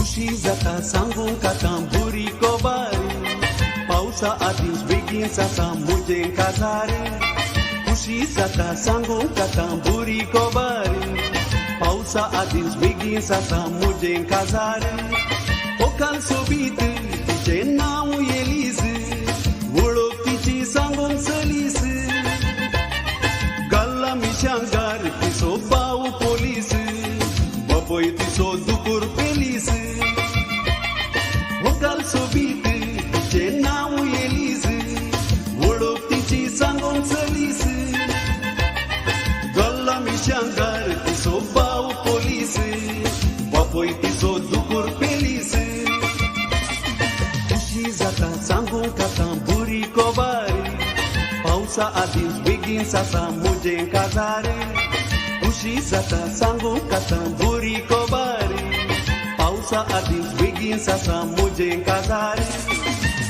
उशी जाता सांगूं का तांबुरी कोबारी पावसा आदींच बेगीन जाता मुजें काजारी उशी जाता सांगूं का तांबुरी कोबारी पावसा आदींच बेगीन जाता मुजें काजारी ओकाल सोबीत तिचें नांव येलीज वळख तिची सांगूंक चलीस गल्ला मिशांगार तिचो बाव पोलीस बाबय तिचो दुकूर पेलीस ओकाल सोबीत तिचें नांव येलीज वळख तिची सांगूंक चलीस गल्ला मिशांगार तिचो बाव पोलीस बाबय तिचो दुकूर पेलीस उशी जाता सांगूं का तांबुरी कोबारी पावसा आदींच बेगीन जाता मुजें काजारी उशी जाता सांगूं का तांबुरी कोबारी पावसा आदींच बेगीन जाता मुजें काजारी